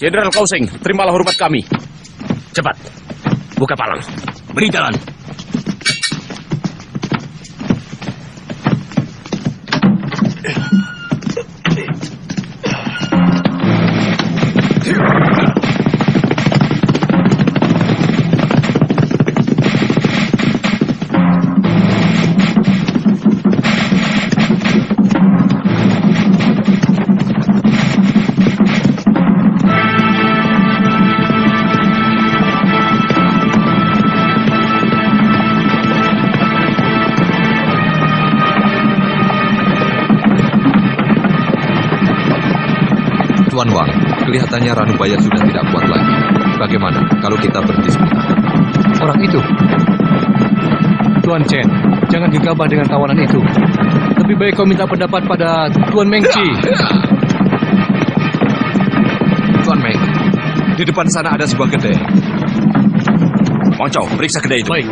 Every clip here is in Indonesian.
Jenderal Kausing, terimalah hormat kami. Cepat, buka palang. Beri jalan. Tuan Wang, kelihatannya Ranubaya sudah tidak kuat lagi. Bagaimana kalau kita berhenti sebentar? Orang itu? Tuan Chen, jangan gegabah dengan tawanan itu. Lebih baik kau minta pendapat pada Tuan Mengci. Tuan Meng, di depan sana ada sebuah kedai. Wang Chao, periksa kedai itu. Baik.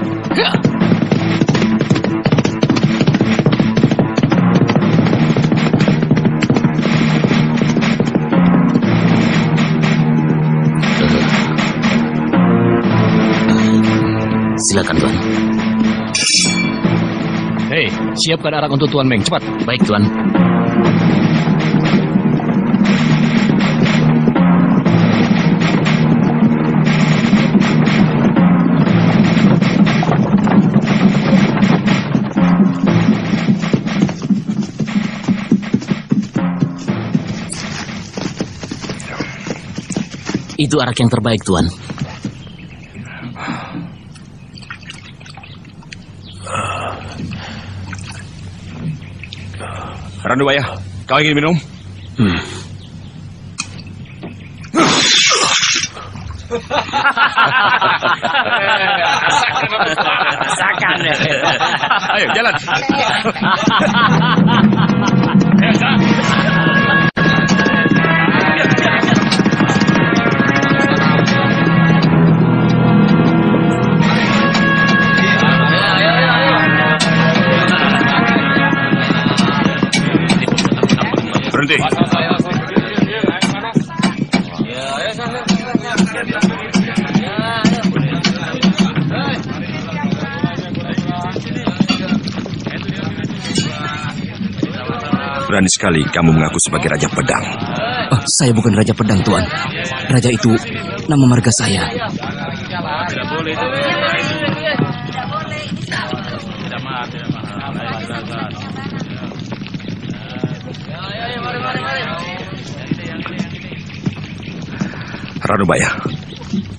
Silakan, Tuan. Hei, siapkan arak untuk Tuan Meng, cepat. Baik, Tuan. Itu arak yang terbaik, Tuan. Ranubaya, kau ingin minum? Rasakan. Ayo, jalan. Berhenti. Berani sekali kamu mengaku sebagai Raja Pedang. Oh, saya bukan Raja Pedang, Tuan. Raja itu nama marga saya. Tidak boleh. Ranubaya,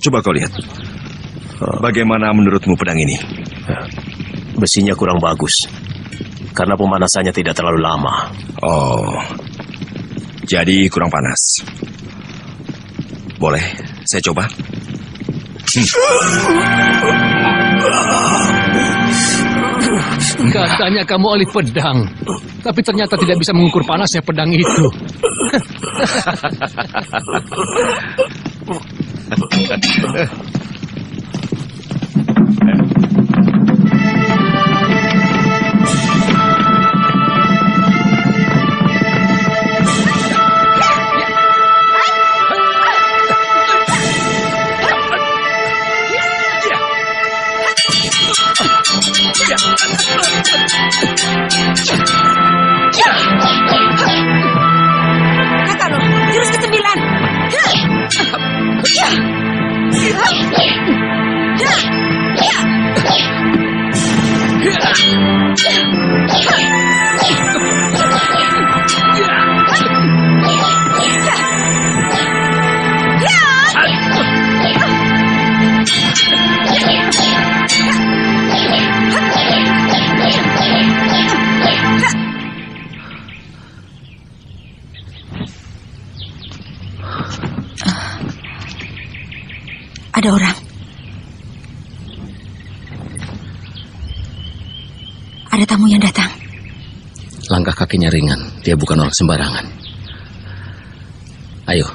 coba kau lihat. Bagaimana menurutmu pedang ini? Besinya kurang bagus, karena pemanasannya tidak terlalu lama. Oh, jadi kurang panas. Boleh, saya coba. Katanya kamu ahli pedang, tapi ternyata tidak bisa mengukur panasnya pedang itu. Kakak, jurus ke-9. Ada orang. Ada tamu yang datang. Langkah kakinya ringan. Dia bukan orang sembarangan. Ayo.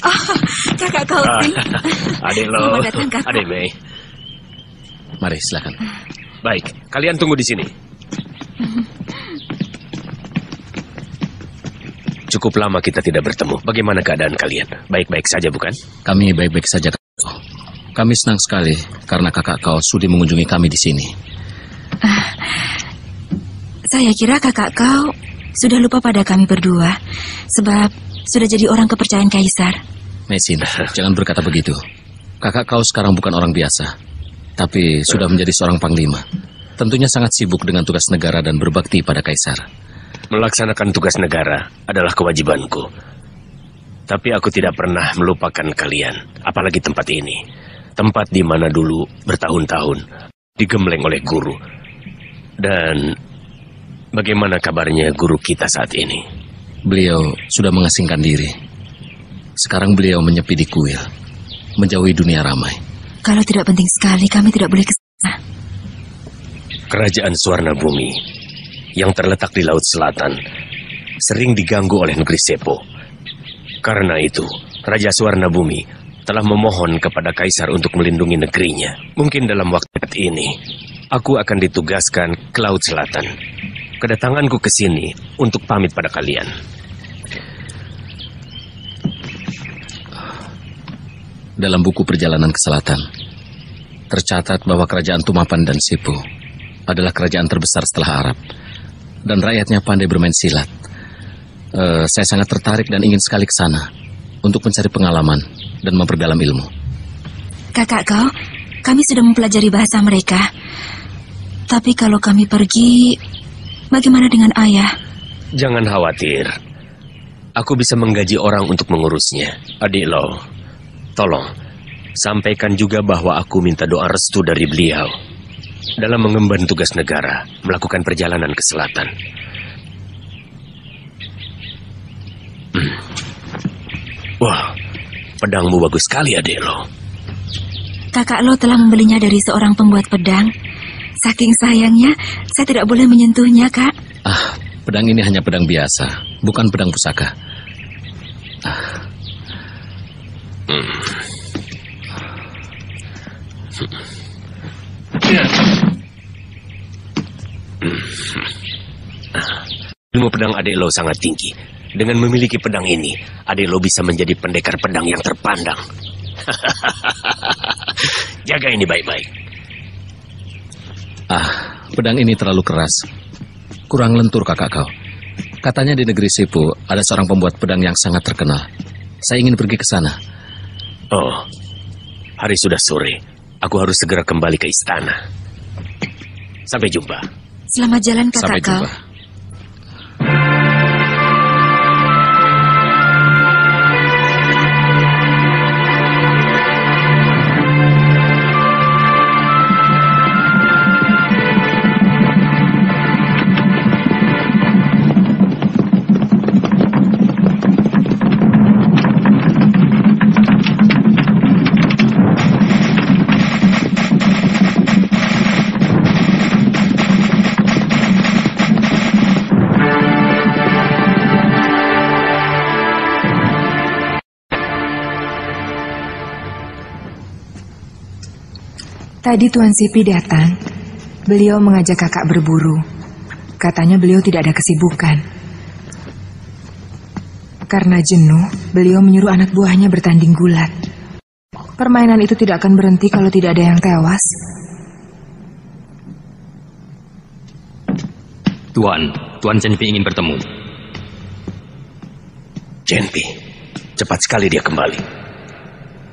Oh, kakak Kausing. Adik lo. Selamat datang, kakak. Adik Mei. Mari, silakan. Baik, kalian tunggu di sini. Cukup lama kita tidak bertemu. Bagaimana keadaan kalian? Baik-baik saja, bukan? Kami baik-baik saja, kakak kau. Kami senang sekali karena kakak kau sudi mengunjungi kami di sini. Saya kira kakak kau sudah lupa pada kami berdua, sebab sudah jadi orang kepercayaan Kaisar. Mesin, jangan berkata begitu. Kakak kau sekarang bukan orang biasa, tapi sudah menjadi seorang panglima. Tentunya sangat sibuk dengan tugas negara dan berbakti pada Kaisar. Melaksanakan tugas negara adalah kewajibanku. Tapi aku tidak pernah melupakan kalian, apalagi tempat ini. Tempat di mana dulu bertahun-tahun digembleng oleh guru. Dan bagaimana kabarnya guru kita saat ini? Beliau sudah mengasingkan diri. Sekarang beliau menyepi di kuil, menjauhi dunia ramai. Kalau tidak penting sekali, kami tidak boleh ke sana. Kerajaan Suwarna Bumi yang terletak di Laut Selatan sering diganggu oleh negeri Sepo. Karena itu, Raja Suwarna Bumi telah memohon kepada Kaisar untuk melindungi negerinya. Mungkin dalam waktu dekat ini, aku akan ditugaskan ke Laut Selatan. Kedatanganku ke sini untuk pamit pada kalian. Dalam buku perjalanan ke selatan, tercatat bahwa kerajaan Tumapan dan Sepo adalah kerajaan terbesar setelah Arab. Dan rakyatnya pandai bermain silat. Saya sangat tertarik dan ingin sekali ke sana untuk mencari pengalaman dan memperdalam ilmu. Kakak kau, kami sudah mempelajari bahasa mereka. Tapi kalau kami pergi, bagaimana dengan ayah? Jangan khawatir. Aku bisa menggaji orang untuk mengurusnya. Adik Lo, tolong sampaikan juga bahwa aku minta doa restu dari beliau dalam mengemban tugas negara, melakukan perjalanan ke selatan. Wah, pedangmu bagus sekali, adik Lo. Kakak Lo telah membelinya dari seorang pembuat pedang. Saking sayangnya, saya tidak boleh menyentuhnya, Kak. Pedang ini hanya pedang biasa, bukan pedang pusaka. Ilmu pedang adik Lo sangat tinggi. Dengan memiliki pedang ini, adik Lo bisa menjadi pendekar pedang yang terpandang. Jaga ini baik-baik. Pedang ini terlalu keras. Kurang lentur, kakak kau. Katanya di negeri Sepo ada seorang pembuat pedang yang sangat terkenal. Saya ingin pergi ke sana. Oh, hari sudah sore. Aku harus segera kembali ke istana. Sampai jumpa. Selamat jalan, kakak Sampai kau. jumpa. Tadi Tuan Sipi datang. Beliau mengajak kakak berburu. Katanya beliau tidak ada kesibukan. Karena jenuh, beliau menyuruh anak buahnya bertanding gulat. Permainan itu tidak akan berhenti kalau tidak ada yang tewas. Tuan Cenpi ingin bertemu. Cenpi, cepat sekali dia kembali.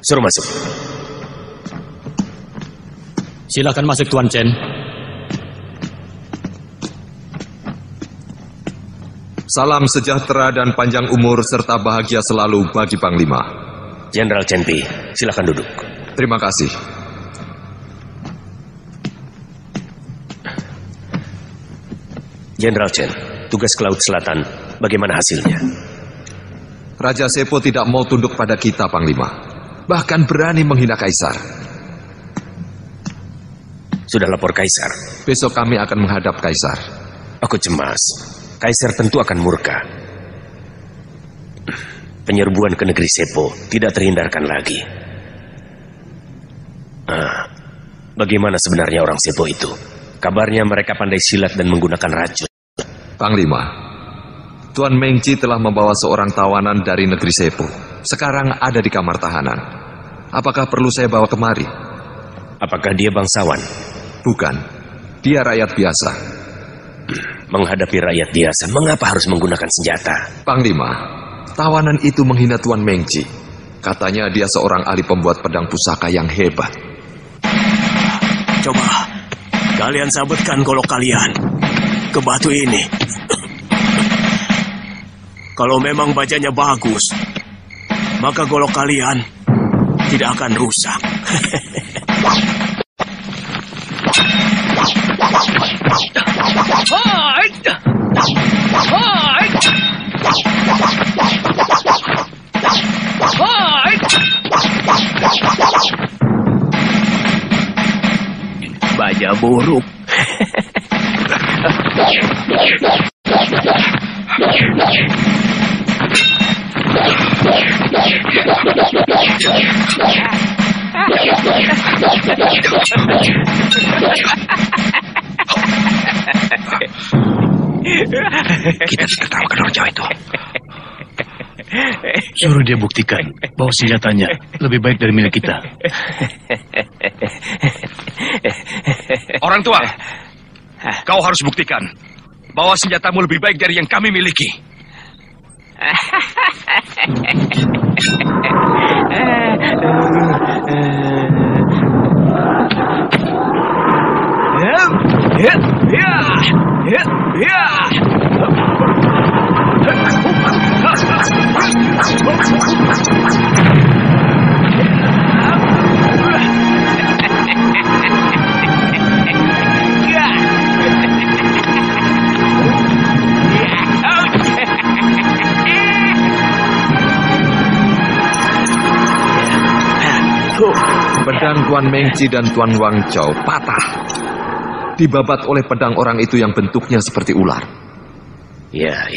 Suruh masuk. Silakan masuk, Tuan Chen. Salam sejahtera dan panjang umur serta bahagia selalu bagi Panglima. Jenderal Cenpi, silakan duduk. Terima kasih. Jenderal Chen, tugas ke Laut Selatan, bagaimana hasilnya? Raja Sepo tidak mau tunduk pada kita, Panglima. Bahkan berani menghina Kaisar. Sudah lapor Kaisar? Besok kami akan menghadap Kaisar. Aku cemas. Kaisar tentu akan murka. Penyerbuan ke negeri Sepo tidak terhindarkan lagi. Bagaimana sebenarnya orang Sepo itu? Kabarnya mereka pandai silat dan menggunakan racun. Panglima, Tuan Mengci telah membawa seorang tawanan dari negeri Sepo. Sekarang ada di kamar tahanan. Apakah perlu saya bawa kemari? Apakah dia bangsawan? Bukan. Dia rakyat biasa. Menghadapi rakyat biasa, mengapa harus menggunakan senjata? Panglima, tawanan itu menghina Tuan Mengci. Katanya dia seorang ahli pembuat pedang pusaka yang hebat. Coba, kalian sabetkan golok kalian ke batu ini. Kalau memang bajanya bagus, maka golok kalian tidak akan rusak. Baja buruk. Kita harus ketawakan orang Jawa itu. Suruh dia buktikan bahwa senjatanya lebih baik dari milik kita. Orang tua, kau harus buktikan bahwa senjatamu lebih baik dari yang kami miliki. Pedang Tuan Mengci dan Tuan Wang Chao patah. Dibabat oleh pedang orang itu yang bentuknya seperti ular. Ya.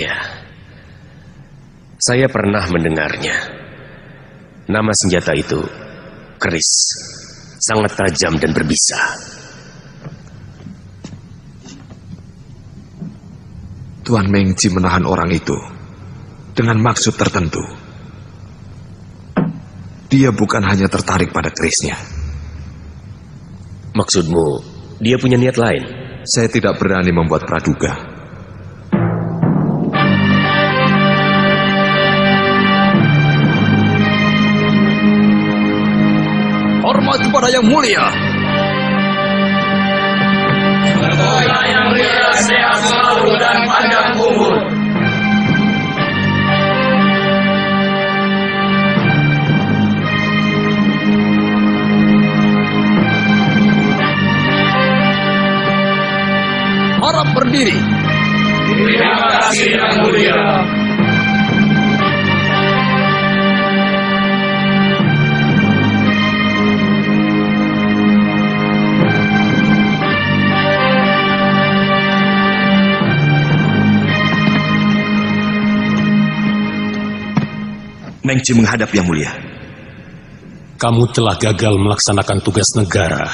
Saya pernah mendengarnya. Nama senjata itu keris. Sangat tajam dan berbisa. Tuan Mengci menahan orang itu dengan maksud tertentu. Dia bukan hanya tertarik pada kerisnya. Maksudmu, dia punya niat lain? Saya tidak berani membuat praduga. Hormat kepada yang mulia. Semoga yang mulia sehat selalu dan panjang umur. Harap berdiri. Terima kasih yang mulia. Mengci menghadap yang mulia. Kamu telah gagal melaksanakan tugas negara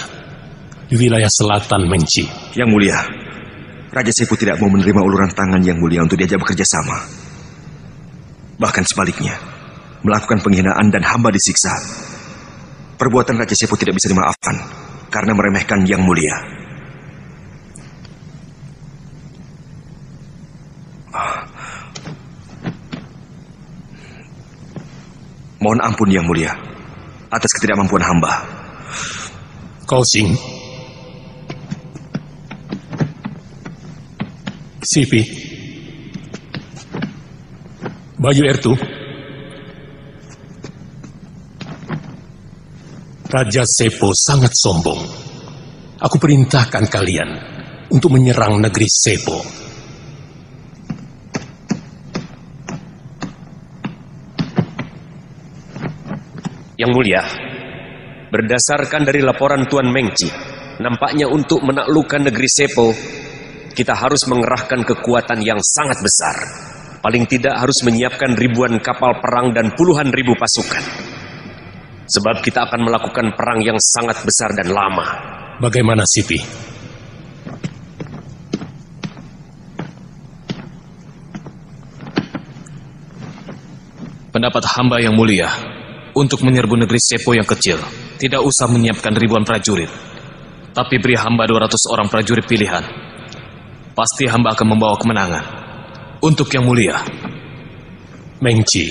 di wilayah selatan Mengci. Yang mulia, Raja Sepo tidak mau menerima uluran tangan yang mulia untuk diajak bekerja sama. Bahkan sebaliknya, melakukan penghinaan dan hamba disiksa. Perbuatan Raja Sepo tidak bisa dimaafkan karena meremehkan yang mulia. Mohon ampun yang mulia atas ketidakmampuan hamba. Kau Sing, Sipi, Bayu Ertu, Raja Sepo sangat sombong. Aku perintahkan kalian untuk menyerang negeri Sepo. Yang mulia, berdasarkan dari laporan Tuan Mengci, nampaknya untuk menaklukkan negeri Sepo, kita harus mengerahkan kekuatan yang sangat besar. Paling tidak harus menyiapkan ribuan kapal perang dan puluhan ribu pasukan. Sebab kita akan melakukan perang yang sangat besar dan lama. Bagaimana, Sipi? Pendapat hamba yang mulia, untuk menyerbu negeri Sepo yang kecil, tidak usah menyiapkan ribuan prajurit. Tapi beri hamba 200 orang prajurit pilihan. Pasti hamba akan membawa kemenangan. Untuk yang mulia. Mengci,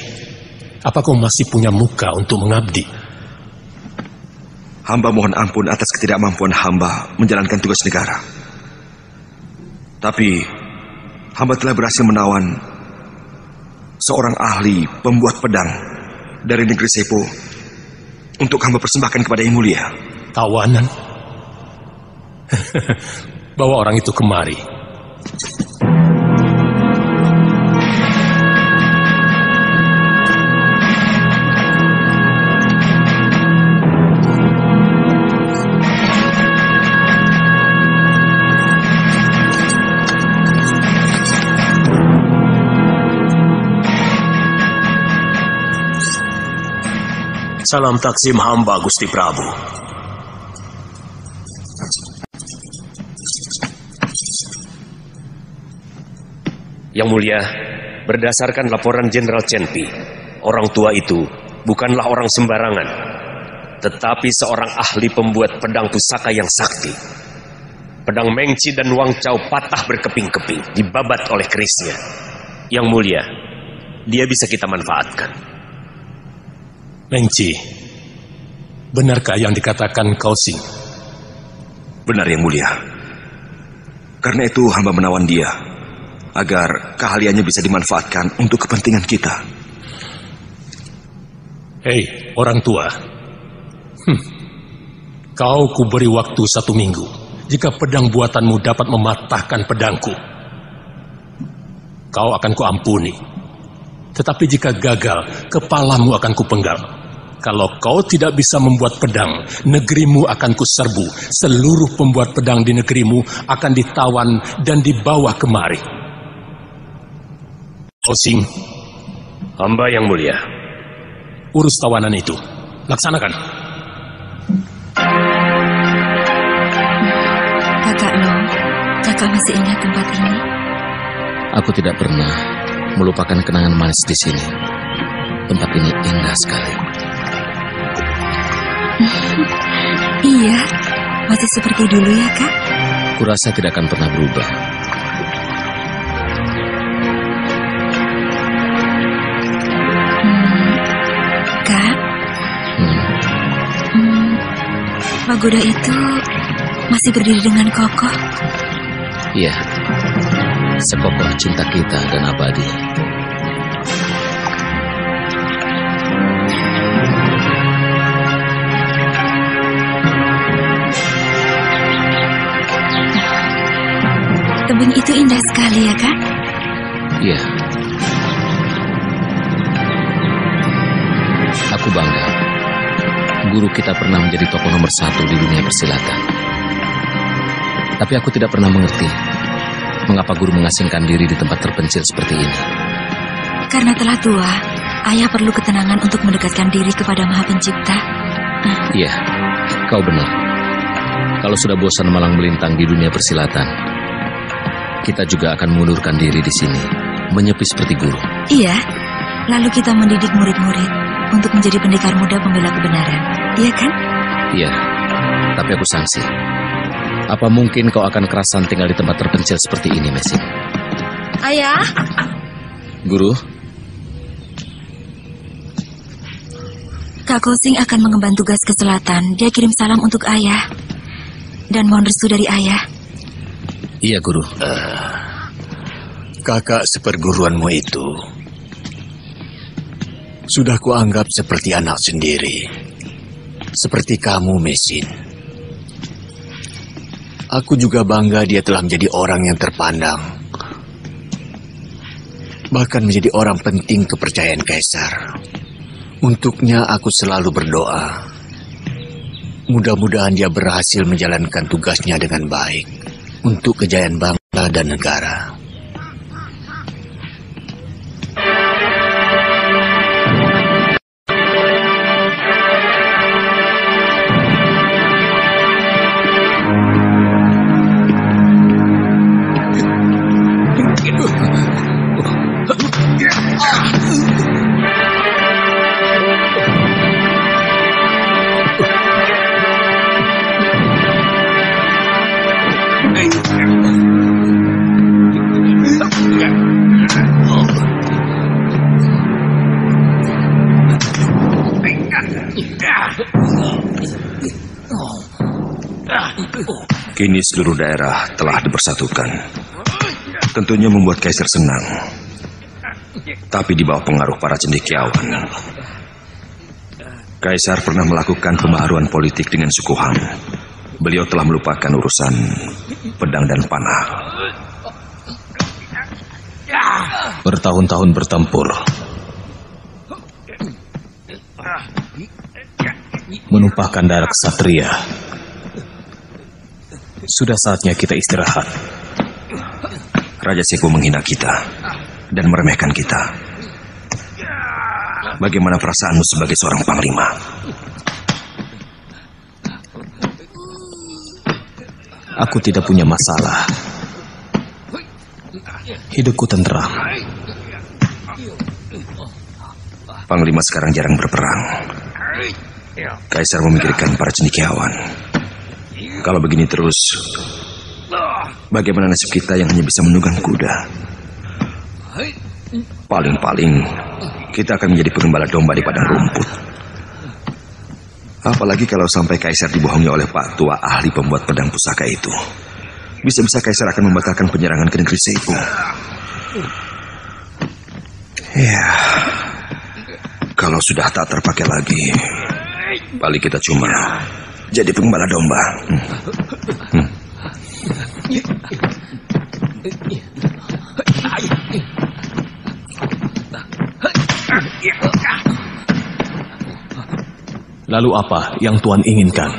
apa kau masih punya muka untuk mengabdi? Hamba mohon ampun atas ketidakmampuan hamba menjalankan tugas negara. Tapi, hamba telah berhasil menawan seorang ahli pembuat pedang dari negeri Sepo untuk hamba persembahkan kepada Yang Mulia. Tawanan? Bawa orang itu kemari. Salam taksim hamba Gusti Prabu. Yang Mulia, berdasarkan laporan Jenderal Chenpi, orang tua itu bukanlah orang sembarangan, tetapi seorang ahli pembuat pedang pusaka yang sakti. Pedang Mengci dan Wang Chao patah berkeping-keping, dibabat oleh kerisnya. Yang Mulia, dia bisa kita manfaatkan. Mengci, benarkah yang dikatakan Kau Sing? Benar, Yang Mulia. Karena itu hamba menawan dia, agar keahliannya bisa dimanfaatkan untuk kepentingan kita. Hei, orang tua. Kau kuberi waktu 1 minggu. Jika pedang buatanmu dapat mematahkan pedangku, kau akan kuampuni. Tetapi jika gagal, kepalamu akan kupenggal. Kalau kau tidak bisa membuat pedang, negerimu akan kuserbu. Seluruh pembuat pedang di negerimu akan ditawan dan dibawa kemari. Kau Sing. Hamba Yang Mulia. Urus tawanan itu. Laksanakan. Kakak Long, kakak masih ingat tempat ini? Aku tidak pernah melupakan kenangan manis di sini. Tempat ini indah sekali. Iya, masih seperti dulu ya, Kak? Kurasa tidak akan pernah berubah. Kak? Pagoda itu masih berdiri dengan kokoh. Iya, sekokoh cinta kita dan abadi. Tebing itu indah sekali ya, Kak? Iya. Aku bangga. Guru kita pernah menjadi tokoh nomor 1 di dunia persilatan. Tapi aku tidak pernah mengerti mengapa guru mengasingkan diri di tempat terpencil seperti ini. Karena telah tua, ayah perlu ketenangan untuk mendekatkan diri kepada Maha Pencipta. Iya, kau benar. Kalau sudah bosan malang melintang di dunia persilatan, kita juga akan mengundurkan diri di sini, menyepi seperti guru. Iya, lalu kita mendidik murid-murid untuk menjadi pendekar muda pembela kebenaran. Iya kan? Iya, tapi aku sangsi. Apa mungkin kau akan kerasan tinggal di tempat terpencil seperti ini, Mesin? Ayah? Guru? Kak Kosing akan mengemban tugas ke selatan. Dia kirim salam untuk ayah. Dan mohon restu dari ayah. Iya, Guru. Kakak seperguruanmu itu sudah kuanggap seperti anak sendiri. Seperti kamu, Mesin. Aku juga bangga dia telah menjadi orang yang terpandang. Bahkan menjadi orang penting kepercayaan Kaisar. Untuknya aku selalu berdoa. Mudah-mudahan dia berhasil menjalankan tugasnya dengan baik untuk kejayaan bangsa dan negara. Kini seluruh daerah telah dipersatukan. Tentunya membuat Kaisar senang. Tapi di bawah pengaruh para cendekiawan, Kaisar pernah melakukan pembaharuan politik dengan suku Han. Beliau telah melupakan urusan pedang dan panah. Bertahun-tahun bertempur, menumpahkan darah ksatria. Sudah saatnya kita istirahat. Raja Sepo menghina kita dan meremehkan kita. Bagaimana perasaanmu sebagai seorang panglima? Aku tidak punya masalah. Hidupku tenteram. Panglima sekarang jarang berperang. Kaisar memikirkan para cendekiawan. Kalau begini terus, bagaimana nasib kita yang hanya bisa menunggang kuda? Paling-paling kita akan menjadi pengembala domba di padang rumput. Apalagi kalau sampai Kaisar dibohongi oleh Pak Tua ahli pembuat pedang pusaka itu. Bisa-bisa Kaisar akan membatalkan penyerangan ke negeri Sepo. Ya, kalau sudah tak terpakai lagi, paling kita cuma jadi pengembala domba. Lalu apa yang Tuan inginkan?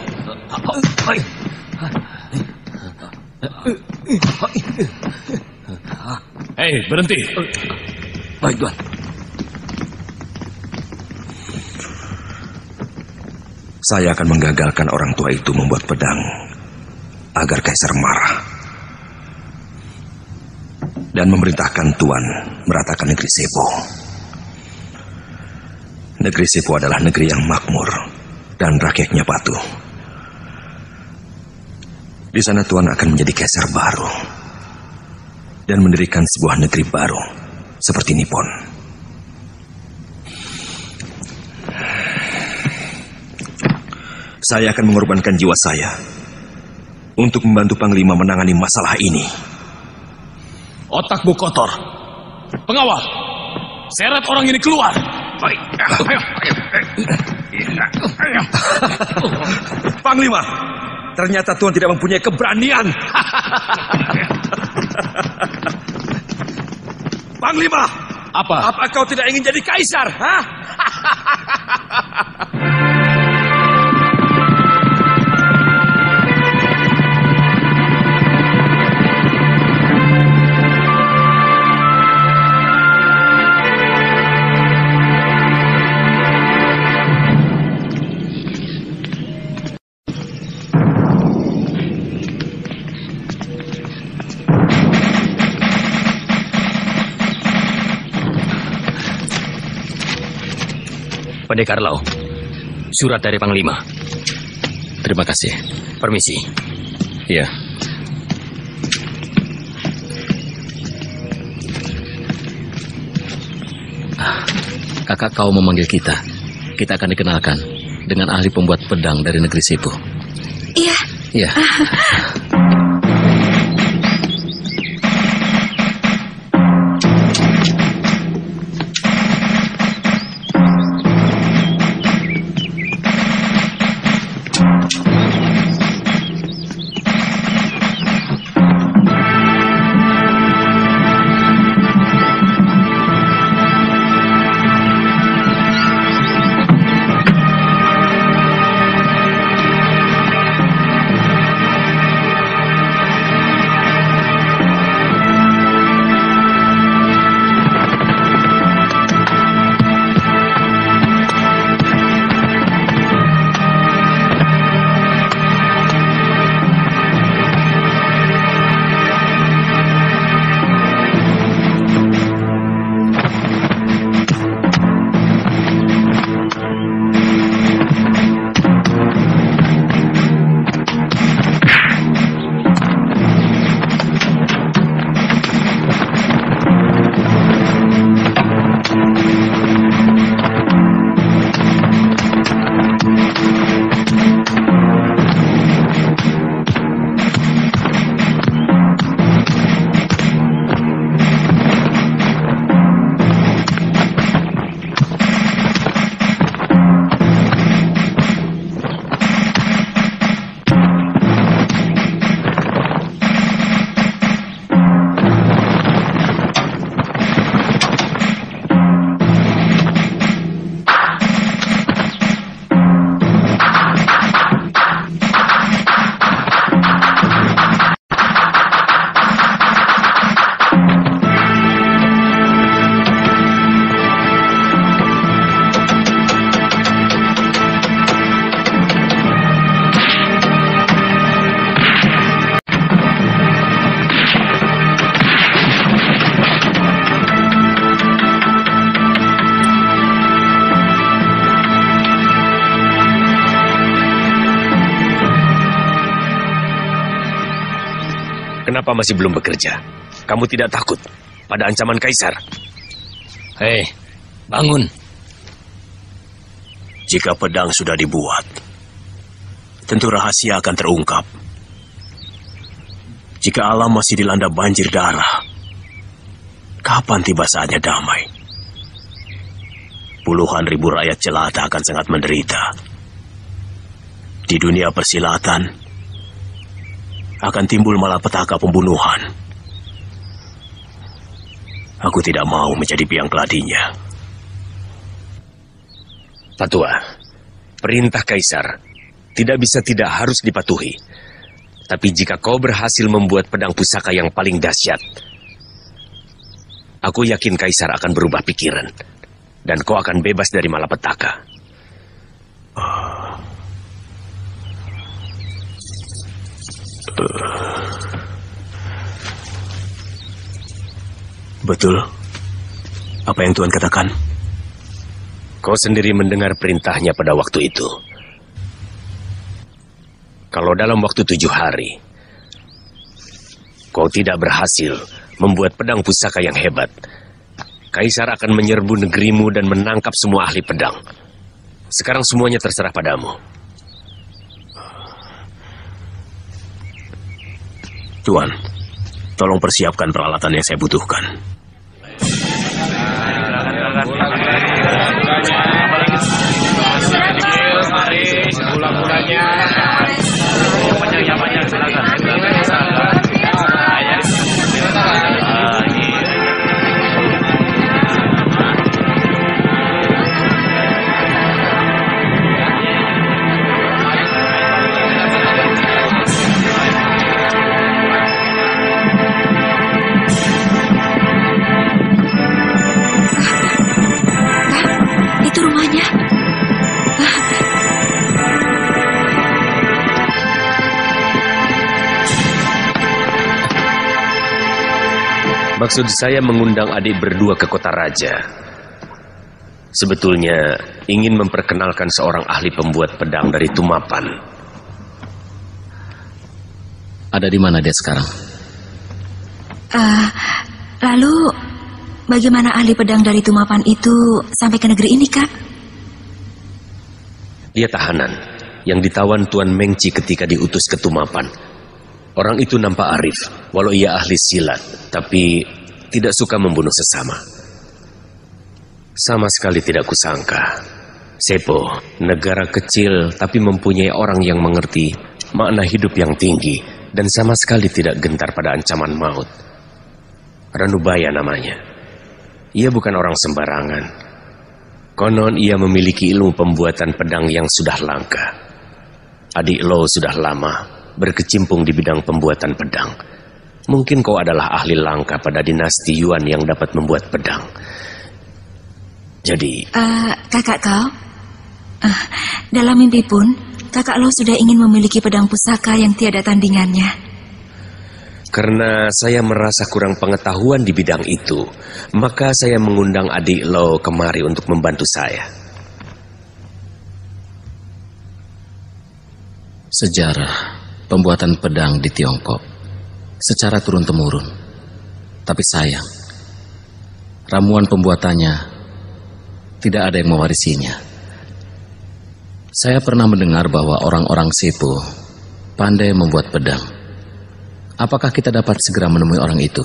Hei, berhenti. Baik, Tuan. Saya akan menggagalkan orang tua itu membuat pedang agar Kaisar marah dan memerintahkan Tuan meratakan negeri Sepo. Negeri Sepo adalah negeri yang makmur dan rakyatnya patuh. Di sana Tuan akan menjadi Kaisar baru dan mendirikan sebuah negeri baru seperti Nippon. Saya akan mengorbankan jiwa saya untuk membantu Panglima menangani masalah ini. Otakmu kotor. Pengawal, seret orang ini keluar. Baik. Panglima, ternyata Tuan tidak mempunyai keberanian. Panglima, apa kau tidak ingin jadi Kaisar? Hah? Pendekar Lau, surat dari Panglima. Terima kasih. Permisi. Iya. Kakak kau memanggil kita. Kita akan dikenalkan dengan ahli pembuat pedang dari negeri Sepo. Iya. Iya. Kenapa masih belum bekerja? Kamu tidak takut pada ancaman Kaisar? Hei, bangun. Jika pedang sudah dibuat, tentu rahasia akan terungkap. Jika alam masih dilanda banjir darah, kapan tiba saatnya damai? Puluhan ribu rakyat jelata akan sangat menderita. Di dunia persilatan, akan timbul malapetaka pembunuhan. Aku tidak mau menjadi biang keladinya. Patua, perintah Kaisar tidak bisa tidak harus dipatuhi. Tapi jika kau berhasil membuat pedang pusaka yang paling dahsyat, aku yakin Kaisar akan berubah pikiran. Dan kau akan bebas dari malapetaka. Betul. Apa yang Tuan katakan? Kau sendiri mendengar perintahnya pada waktu itu. Kalau dalam waktu 7 hari, kau tidak berhasil membuat pedang pusaka yang hebat, Kaisar akan menyerbu negerimu dan menangkap semua ahli pedang. Sekarang semuanya terserah padamu. Tuan, tolong persiapkan peralatan yang saya butuhkan. Maksud saya mengundang adik berdua ke kota raja. Sebetulnya ingin memperkenalkan seorang ahli pembuat pedang dari Tumapan. Ada di mana dia sekarang? Lalu bagaimana ahli pedang dari Tumapan itu sampai ke negeri ini, Kak? Dia tahanan yang ditawan Tuan Mengci ketika diutus ke Tumapan. Orang itu nampak arif, walau ia ahli silat, tapi tidak suka membunuh sesama. Sama sekali tidak kusangka. Sepo, negara kecil tapi mempunyai orang yang mengerti makna hidup yang tinggi dan sama sekali tidak gentar pada ancaman maut. Ranubaya namanya. Ia bukan orang sembarangan. Konon ia memiliki ilmu pembuatan pedang yang sudah langka. Adik Lo sudah lama berkecimpung di bidang pembuatan pedang. Mungkin kau adalah ahli langka pada dinasti Yuan yang dapat membuat pedang. Jadi... kakak kau? Dalam mimpi pun, kakak Lo sudah ingin memiliki pedang pusaka yang tiada tandingannya. Karena saya merasa kurang pengetahuan di bidang itu, maka saya mengundang adik Lo kemari untuk membantu saya. Sejarah pembuatan pedang di Tiongkok secara turun-temurun. Tapi sayang, ramuan pembuatannya tidak ada yang mewarisinya. Saya pernah mendengar bahwa orang-orang Sepo pandai membuat pedang. Apakah kita dapat segera menemui orang itu?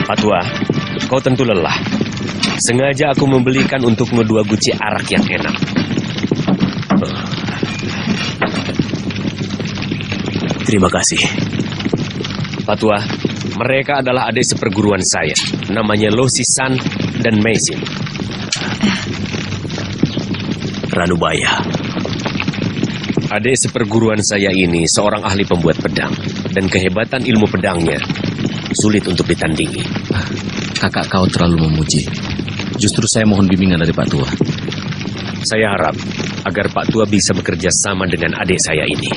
Patua, kau tentu lelah. Sengaja aku membelikan untukmu 2 guci arak yang enak. Terima kasih. Pak Tua, mereka adalah adik seperguruan saya. Namanya Lo Sisan dan Meisin. Ranubaya. Adik seperguruan saya ini seorang ahli pembuat pedang. Dan kehebatan ilmu pedangnya sulit untuk ditandingi. Kakak kau terlalu memuji. Justru saya mohon bimbingan dari Pak Tua. Saya harap agar Pak Tua bisa bekerja sama dengan adik saya ini.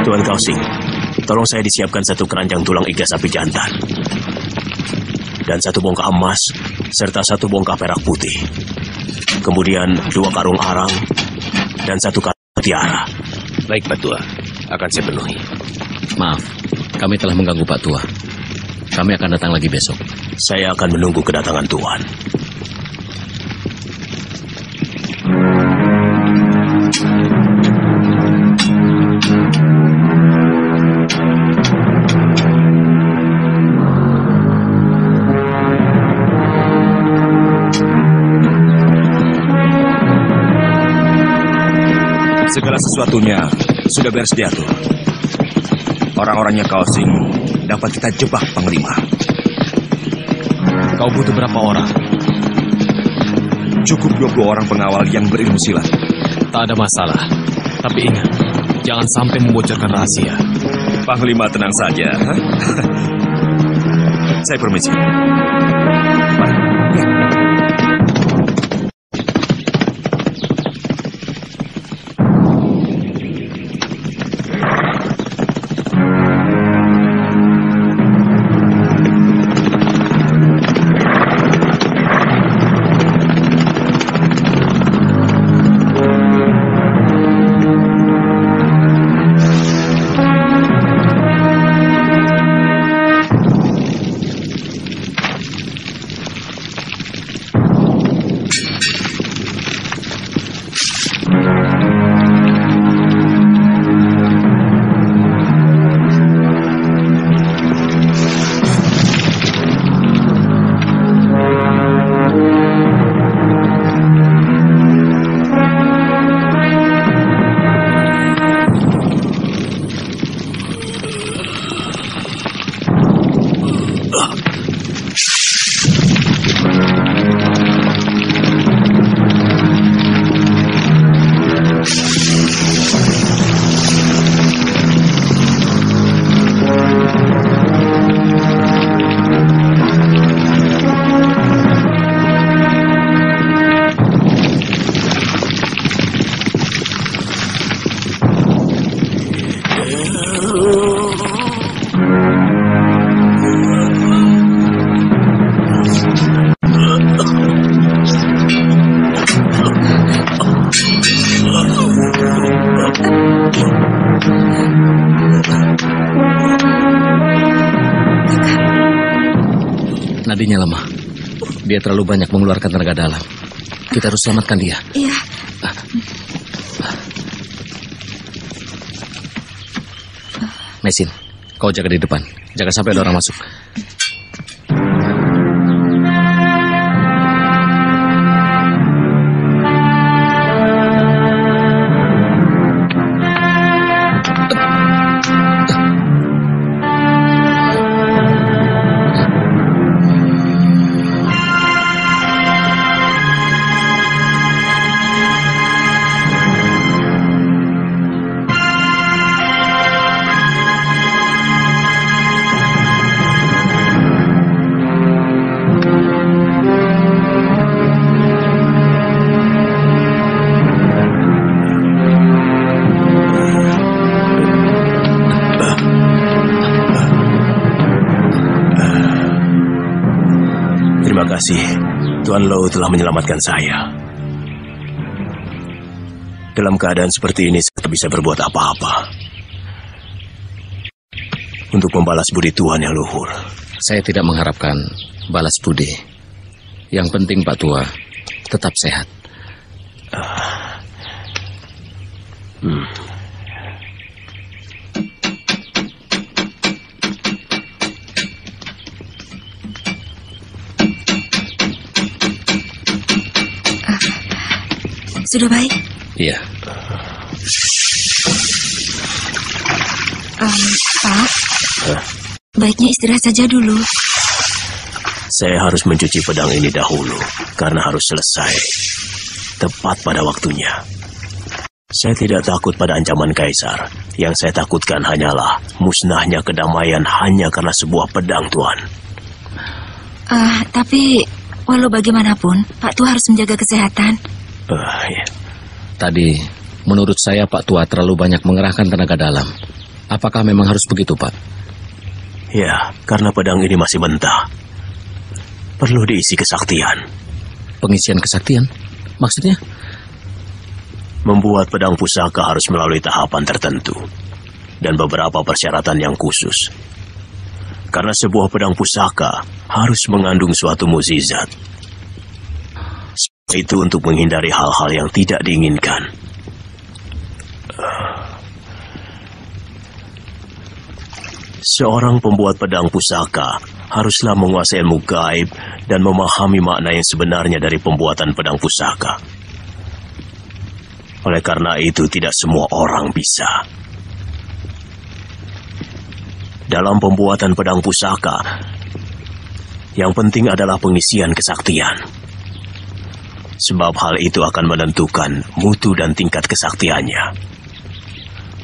Tuan Kausing, tolong saya disiapkan 1 keranjang tulang iga sapi jantan. Dan 1 bongkah emas, serta 1 bongkah perak putih. Kemudian 2 karung arang, dan 1 karung mutiara. Baik, Pak Tua. Akan saya penuhi. Maaf, kami telah mengganggu Pak Tua. Kami akan datang lagi besok. Saya akan menunggu kedatangan Tuan. Segala sesuatunya sudah beres diatur. Orang-orangnya Kausing dapat kita jebak, Panglima. Kau butuh berapa orang? Cukup 20 orang pengawal yang berilmu silat. Tak ada masalah. Tapi ingat, jangan sampai membocorkan rahasia. Panglima tenang saja. Saya permisi. Mari. Nadinya lemah. Dia terlalu banyak mengeluarkan tenaga dalam. Kita harus selamatkan dia. Iya. Meisin, kau jaga di depan. Jangan sampai ada orang masuk. Terima kasih, Tuan Lo telah menyelamatkan saya. Dalam keadaan seperti ini, saya tak bisa berbuat apa-apa untuk membalas budi Tuhan yang luhur. Saya tidak mengharapkan balas budi. Yang penting Pak Tua tetap sehat. Sudah baik? Iya. Pak, baiknya istirahat saja dulu. Saya harus mencuci pedang ini dahulu, karena harus selesai tepat pada waktunya. Saya tidak takut pada ancaman Kaisar. Yang saya takutkan hanyalah musnahnya kedamaian hanya karena sebuah pedang, Tuan. Tapi walau bagaimanapun, Pak Tua harus menjaga kesehatan. Ya. Tadi, menurut saya Pak Tua terlalu banyak mengerahkan tenaga dalam. Apakah memang harus begitu, Pak? Ya, karena pedang ini masih mentah. Perlu diisi kesaktian. Pengisian kesaktian? Maksudnya? Membuat pedang pusaka harus melalui tahapan tertentu dan beberapa persyaratan yang khusus. Karena sebuah pedang pusaka harus mengandung suatu mukjizat. Itu untuk menghindari hal-hal yang tidak diinginkan. Seorang pembuat pedang pusaka haruslah menguasai ilmu gaib dan memahami makna yang sebenarnya dari pembuatan pedang pusaka. Oleh karena itu, tidak semua orang bisa. Dalam pembuatan pedang pusaka, yang penting adalah pengisian kesaktian. Sebab hal itu akan menentukan mutu dan tingkat kesaktiannya.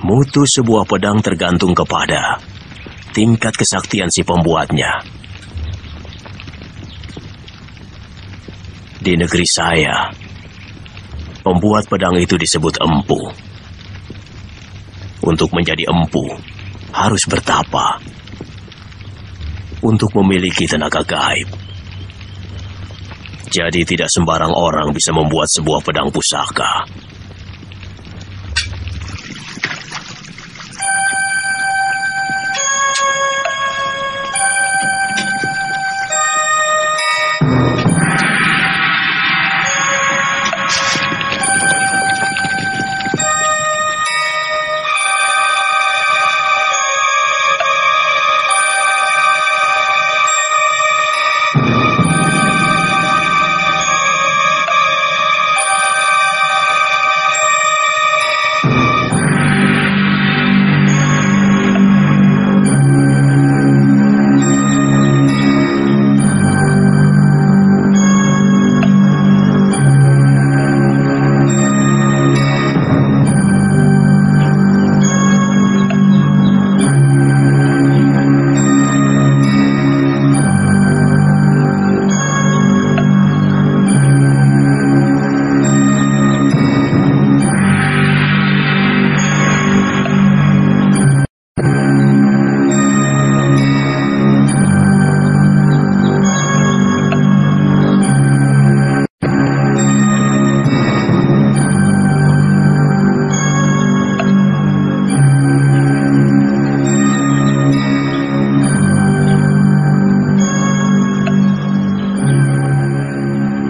Mutu sebuah pedang tergantung kepada tingkat kesaktian si pembuatnya. Di negeri saya, pembuat pedang itu disebut empu. Untuk menjadi empu, harus bertapa. Untuk memiliki tenaga gaib. Jadi tidak sembarang orang bisa membuat sebuah pedang pusaka.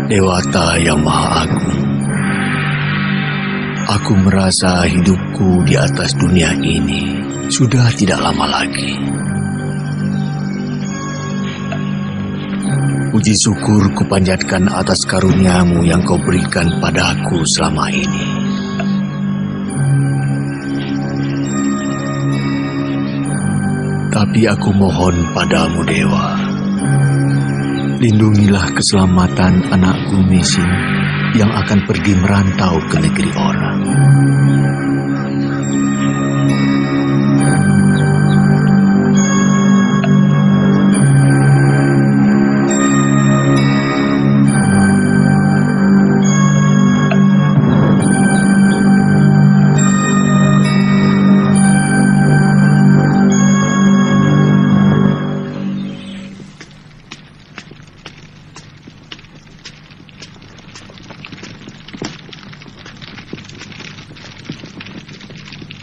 Dewata yang Maha Agung, aku merasa hidupku di atas dunia ini sudah tidak lama lagi. Puji syukur kupanjatkan atas karuniamu yang kau berikan padaku selama ini. Tapi aku mohon padamu, Dewa, lindungilah keselamatan anakku Mesin yang akan pergi merantau ke negeri orang.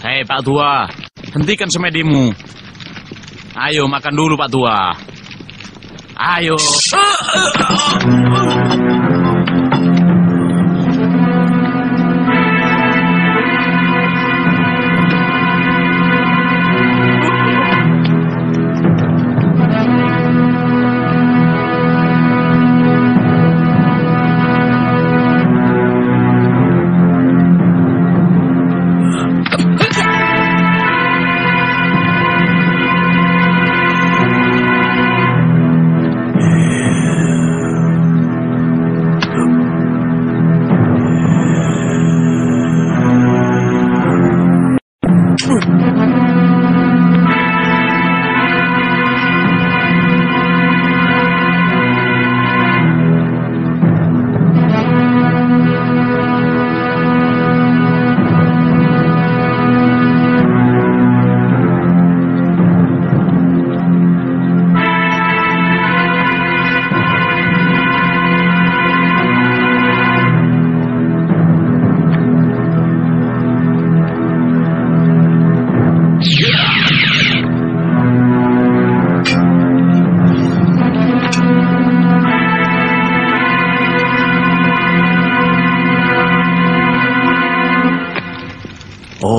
Hei Pak Tua, hentikan semedimu. Ayo makan dulu Pak Tua. Ayo.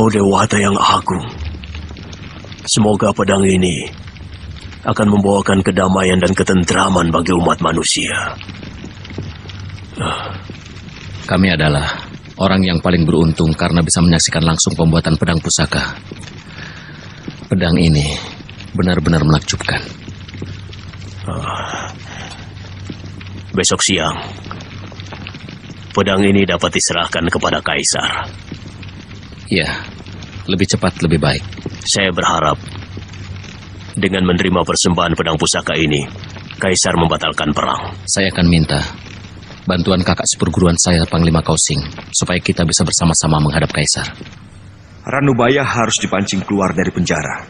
Oh Dewata yang agung, semoga pedang ini akan membawakan kedamaian dan ketentraman bagi umat manusia. Kami adalah orang yang paling beruntung karena bisa menyaksikan langsung pembuatan pedang pusaka. Pedang ini benar-benar menakjubkan. Besok siang, pedang ini dapat diserahkan kepada Kaisar. Ya, lebih cepat lebih baik. Saya berharap dengan menerima persembahan pedang pusaka ini, Kaisar membatalkan perang. Saya akan minta bantuan kakak seperguruan saya, Panglima Kausing, supaya kita bisa bersama-sama menghadap Kaisar. Ranubaya harus dipancing keluar dari penjara.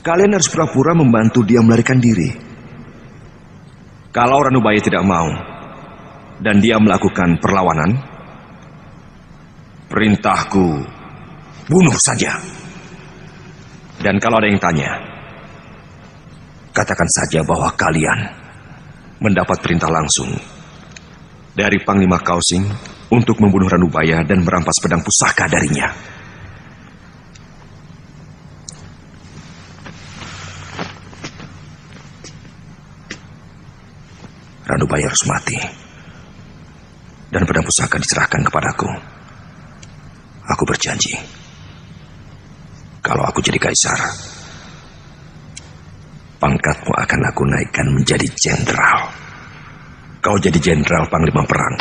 Kalian harus pura-pura membantu dia melarikan diri. Kalau Ranubaya tidak mau dan dia melakukan perlawanan, perintahku, bunuh saja. Dan kalau ada yang tanya, katakan saja bahwa kalian mendapat perintah langsung dari Panglima Kausing untuk membunuh Ranubaya dan merampas pedang pusaka darinya. Ranubaya harus mati dan pedang pusaka diserahkan kepadaku. Aku berjanji, kalau aku jadi Kaisar, pangkatmu akan aku naikkan menjadi jenderal. Kau jadi jenderal Panglima Perang.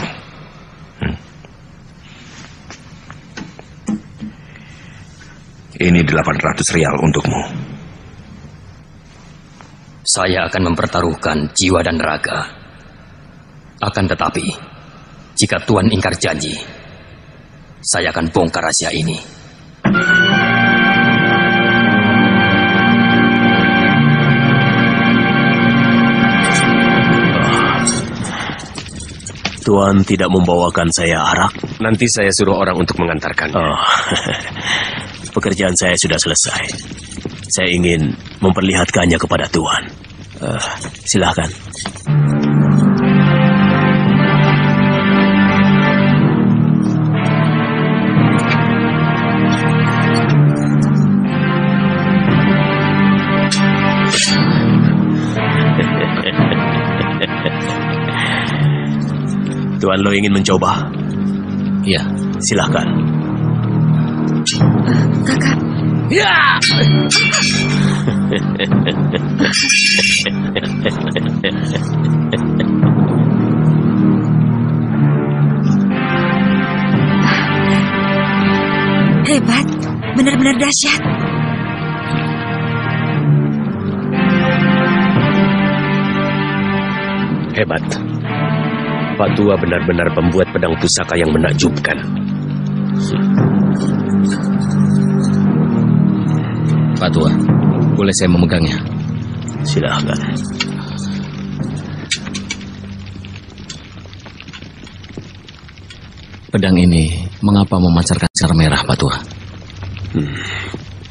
Ini 800 rial untukmu. Saya akan mempertaruhkan jiwa dan raga. Akan tetapi, jika Tuan ingkar janji, saya akan bongkar rahasia ini. Tuan tidak membawakan saya arak? Nanti saya suruh orang untuk mengantarkannya. Oh, pekerjaan saya sudah selesai. Saya ingin memperlihatkannya kepada Tuan. Silakan. Tuan Lo ingin mencoba? Ya, silakan. Kakak. Ya. Hebat, benar-benar dahsyat. Hebat. Pak Tua benar-benar pembuat pedang pusaka yang menakjubkan. Pak Tua, boleh saya memegangnya? Silakan. Pedang ini mengapa memancarkan sinar merah, Pak Tua?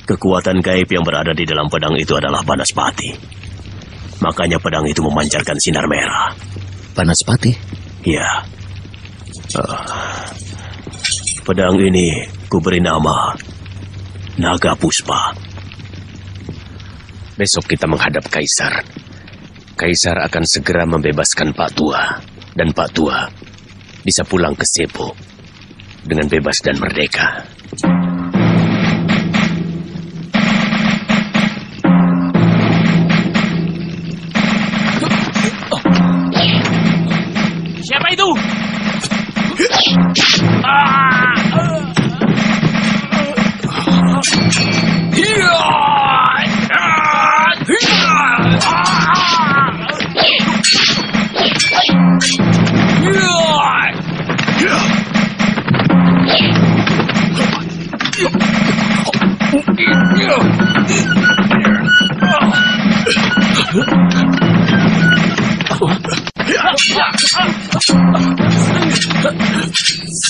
Kekuatan gaib yang berada di dalam pedang itu adalah Banaspati. Makanya pedang itu memancarkan sinar merah. Banaspati? Ya. Pedang ini kuberi nama Naga Puspa. Besok kita menghadap Kaisar. Kaisar akan segera membebaskan Pak Tua. Dan Pak Tua bisa pulang ke Sepo dengan bebas dan merdeka. Siapa itu?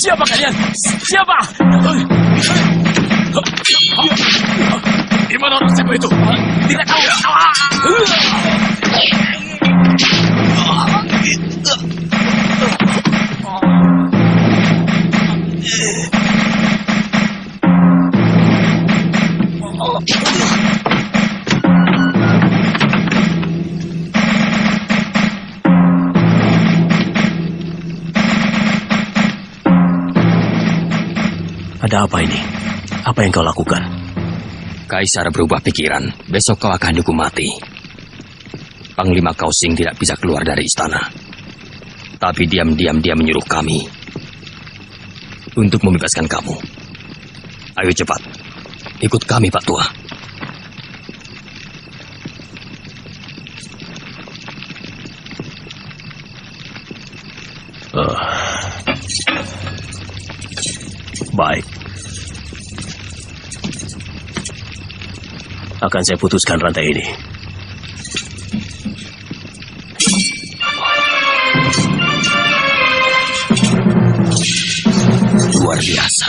Siapa kalian? Siapa? Di mana orang siapa itu? Tidak tahu. Ada apa ini? Apa yang kau lakukan? Kaisar berubah pikiran. Besok kau akan dihukum mati. Panglima Kausing tidak bisa keluar dari istana. Tapi diam-diam dia menyuruh kami untuk membebaskan kamu. Ayo cepat, ikut kami Pak Tua. Baik. Akan saya putuskan rantai ini. Luar biasa.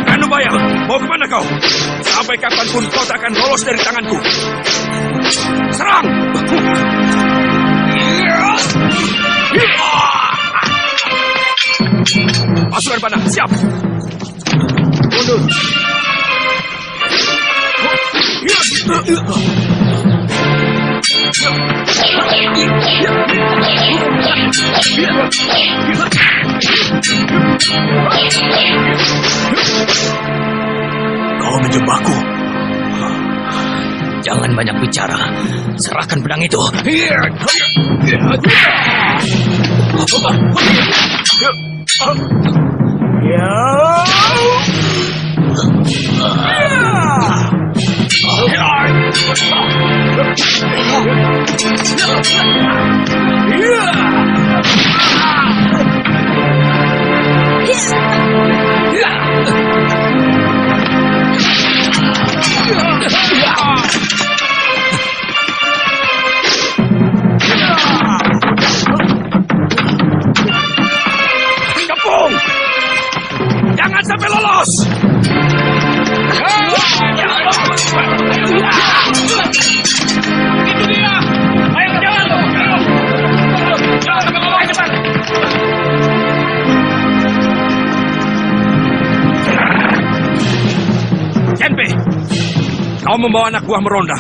Ranubaya, mau kemana kau? Sampai kapanpun kau tak akan lolos dari tanganku. Serang! Pasukan panah, siap! Mundur! Kau menjebakku. Jangan banyak bicara. Serahkan pedang itu. Kepung! Jangan sampai lolos! Itu dia! Ayo jalan! Jalan ke bawah cepat! Genpe, kau membawa anak buah meronda.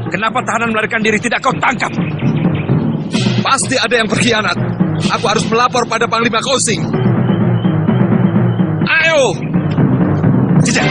Kenapa tahanan melarikan diri tidak kau tangkap? Pasti ada yang berkhianat. Aku harus melapor pada Panglima Kausing. Ayo! Jejak!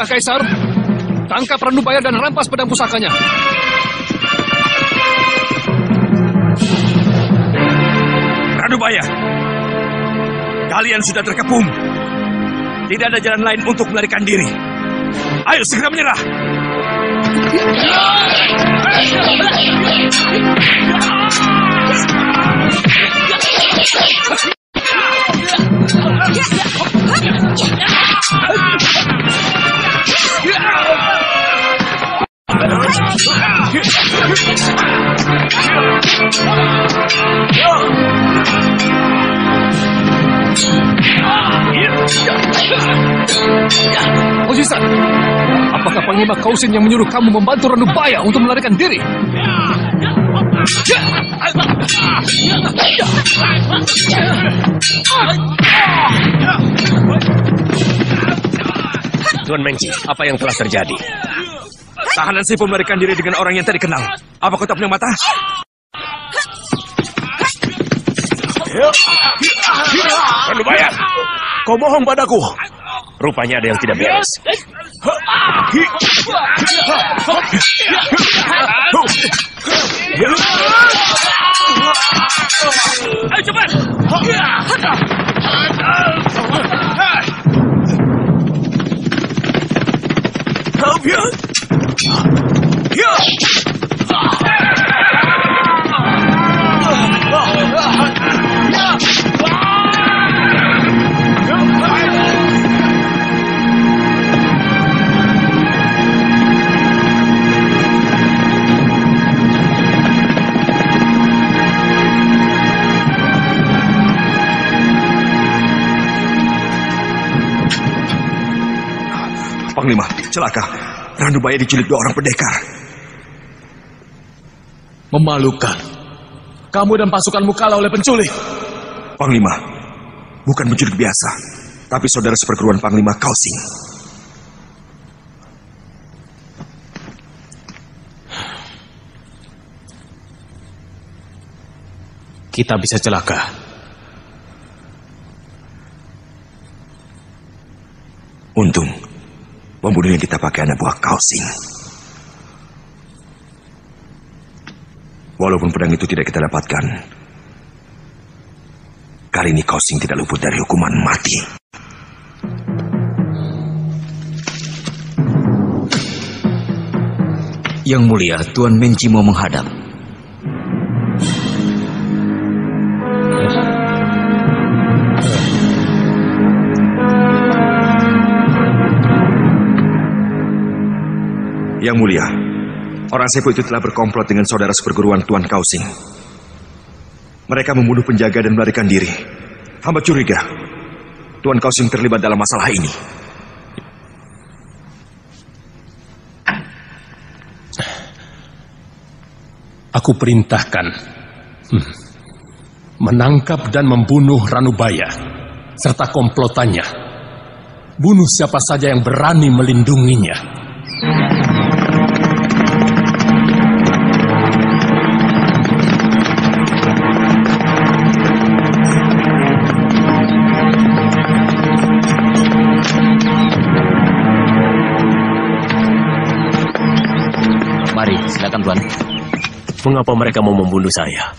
Kaisar, tangkap Ranubaya dan rampas pedang pusakanya. Ranubaya, kalian sudah terkepung. Tidak ada jalan lain untuk melarikan diri. Ayo segera menyerah. Ojisan, apakah Panglima Kausing yang menyuruh kamu membantu Ranubaya untuk melarikan diri? Tuan Mengci, apa yang telah terjadi? Tahanan Sipo melarikan diri dengan orang yang tak dikenal. Apa kau tak punya mata? Ranubaya, kau bohong padaku. Rupanya ada yang tidak beres. Ayo cepat! Celaka, Ranubaya diculik 2 orang pendekar. Memalukan. Kamu dan pasukanmu kalah oleh penculik. Panglima, bukan penculik biasa, tapi saudara seperguruan Panglima Kausing. Kita bisa celaka. Untung, pembunuh yang kita pakai anak buah Kausing. Walaupun pedang itu tidak kita dapatkan, kali ini Kausing tidak luput dari hukuman mati. Yang mulia, Tuan Mengci mau menghadap. Yang mulia, orang Sepo itu telah berkomplot dengan saudara seperguruan Tuan Kausing. Mereka membunuh penjaga dan melarikan diri. Hamba curiga Tuan Kausing terlibat dalam masalah ini. Aku perintahkan menangkap dan membunuh Ranubaya serta komplotannya. Bunuh siapa saja yang berani melindunginya. Mari, silakan Tuan. Mengapa mereka mau membunuh saya?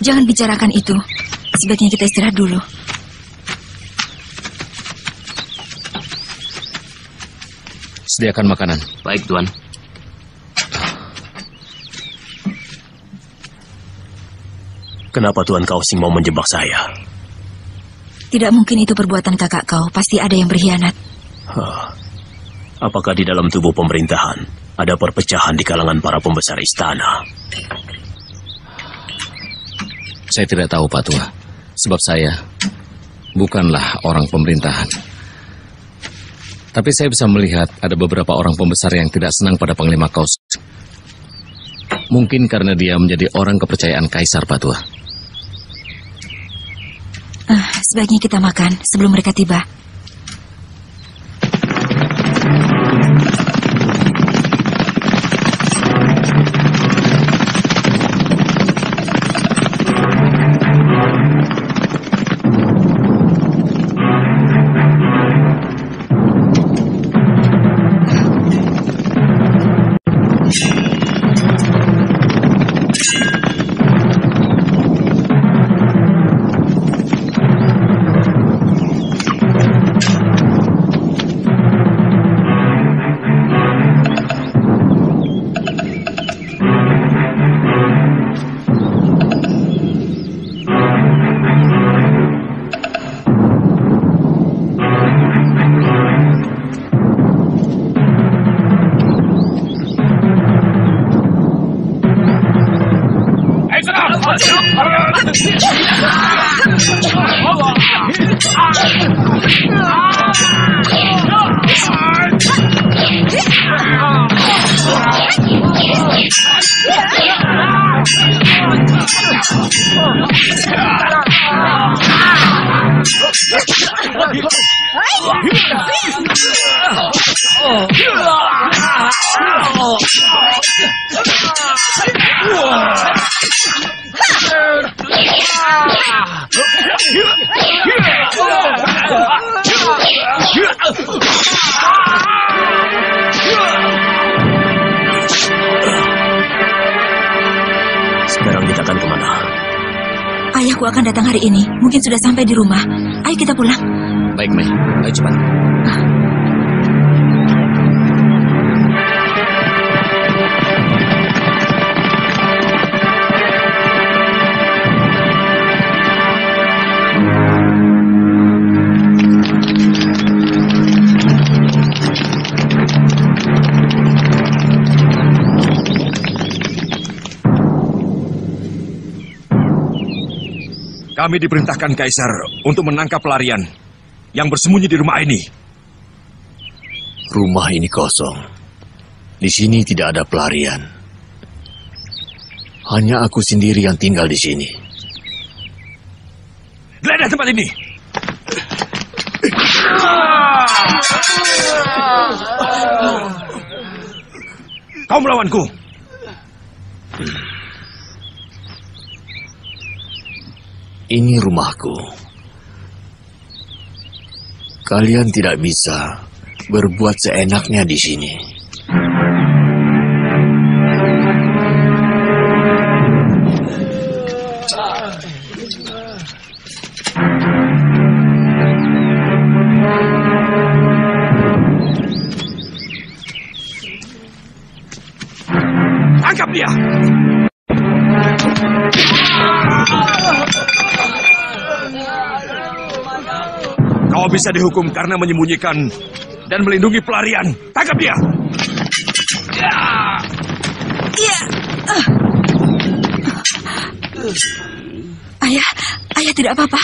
Jangan bicarakan itu. Sebaiknya kita istirahat dulu. Sediakan makanan. Baik, Tuan. Kenapa Tuan Kausing mau menjebak saya? Tidak mungkin itu perbuatan kakak kau. Pasti ada yang berkhianat. Apakah di dalam tubuh pemerintahan ada perpecahan di kalangan para pembesar istana? Saya tidak tahu, Pak Tua. Sebab saya bukanlah orang pemerintahan. Tapi saya bisa melihat ada beberapa orang pembesar yang tidak senang pada Panglima Kausing. Mungkin karena dia menjadi orang kepercayaan Kaisar, Pak Tua. Sebaiknya kita makan sebelum mereka tiba. Sekarang kita akan kemana? Ayahku akan datang hari ini. Mungkin sudah sampai di rumah. Ayo kita pulang. Baik, Mei. Ayo cepat. Kami diperintahkan Kaisar untuk menangkap pelarian yang bersembunyi di rumah ini. Rumah ini kosong. Di sini tidak ada pelarian. Hanya aku sendiri yang tinggal di sini. Geledah tempat ini. Kau melawanku. Ini rumahku. Kalian tidak bisa berbuat seenaknya di sini. Tangkap dia! Kau bisa dihukum karena menyembunyikan dan melindungi pelarian. Tangkap dia! Ayah tidak apa-apa.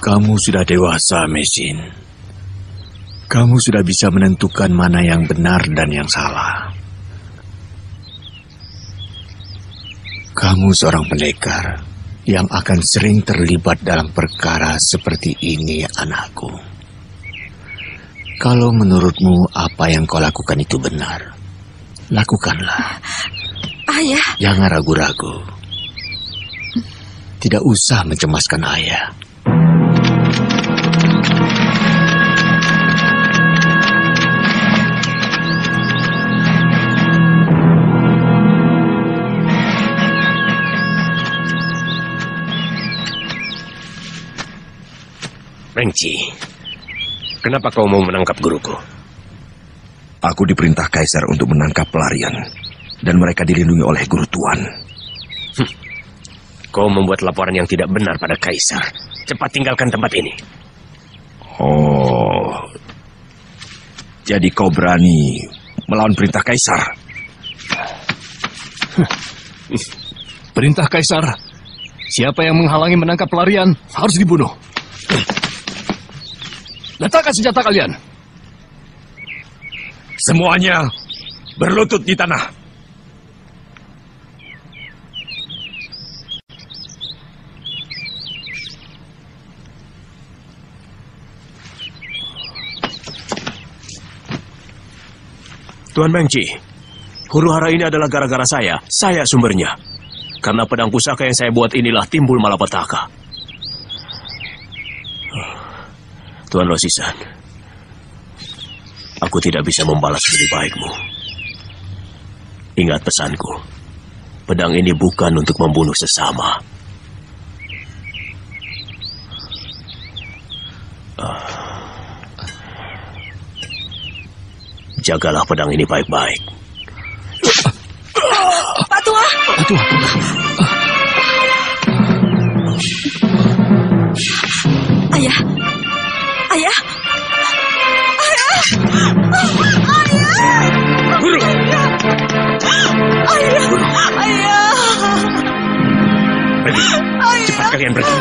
Kamu sudah dewasa, Mesin. Kamu sudah bisa menentukan mana yang benar dan yang salah. Kamu seorang pendekar yang akan sering terlibat dalam perkara seperti ini, anakku. Kalau menurutmu apa yang kau lakukan itu benar, lakukanlah. Ayah. Jangan ragu-ragu. Tidak usah mencemaskan ayah. Mengci, kenapa kau mau menangkap guruku? Aku diperintah Kaisar untuk menangkap pelarian, dan mereka dilindungi oleh guru tuan. Kau membuat laporan yang tidak benar pada Kaisar. Cepat tinggalkan tempat ini. Oh, jadi kau berani melawan perintah Kaisar? Perintah Kaisar, siapa yang menghalangi menangkap pelarian harus dibunuh. Letakkan senjata kalian. Semuanya berlutut di tanah. Tuan Mengci, huru-hara ini adalah gara-gara saya. Saya sumbernya. Karena pedang pusaka yang saya buat inilah timbul malapetaka. Tuan Losisan, aku tidak bisa membalas budi baikmu. Ingat pesanku, pedang ini bukan untuk membunuh sesama. Jagalah pedang ini baik-baik. Pak Tua! Pak Tua! Ayah! Ayah! Ayah! Guru! Ayah! Pergi. Cepat kalian pergi.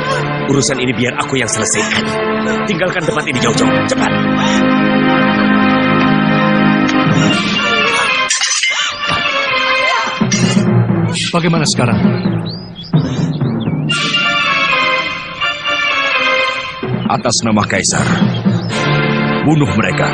Urusan ini biar aku yang selesaikan. Tinggalkan tempat ini jauh-jauh. Cepat. Bagaimana sekarang? Atas nama Kaisar, bunuh mereka.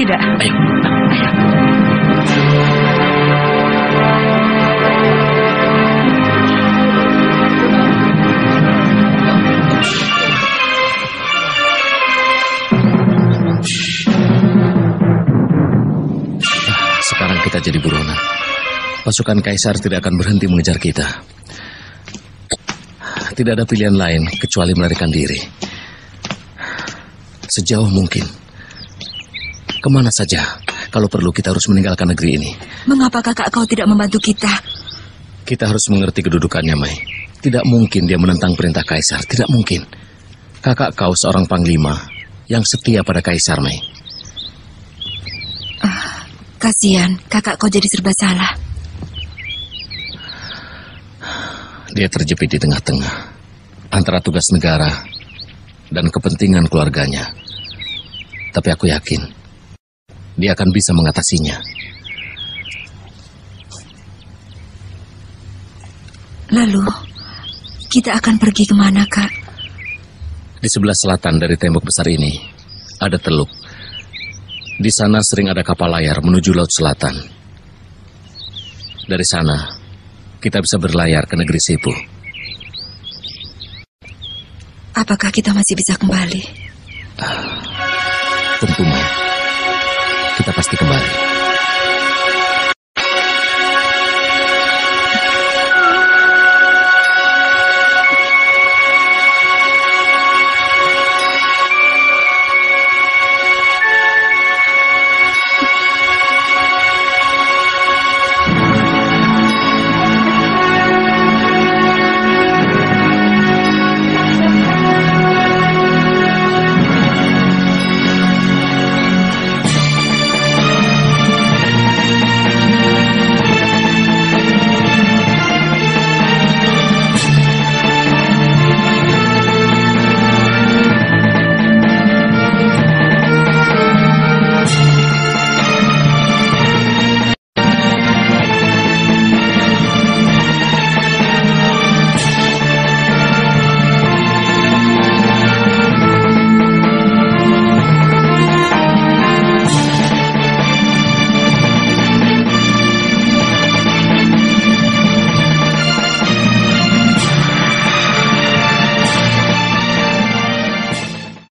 tidak? Ayo. Sekarang kita jadi buronan. Pasukan Kaisar tidak akan berhenti mengejar kita. Tidak ada pilihan lain kecuali melarikan diri. Sejauh mungkin. Kemana saja, kalau perlu kita harus meninggalkan negeri ini. Mengapa kakak kau tidak membantu kita? Kita harus mengerti kedudukannya, Mai. Tidak mungkin dia menentang perintah Kaisar, tidak mungkin. Kakak kau seorang panglima yang setia pada Kaisar, Mai. Kasihan, kakak kau jadi serba salah. Dia terjepit di tengah-tengah antara tugas negara dan kepentingan keluarganya. Tapi aku yakin dia akan bisa mengatasinya. Lalu, kita akan pergi kemana, Kak? Di sebelah selatan dari tembok besar ini ada teluk. Di sana sering ada kapal layar menuju Laut Selatan. Dari sana, kita bisa berlayar ke negeri Sepo. Apakah kita masih bisa kembali? Tentu, Mai. Kita pasti kembali.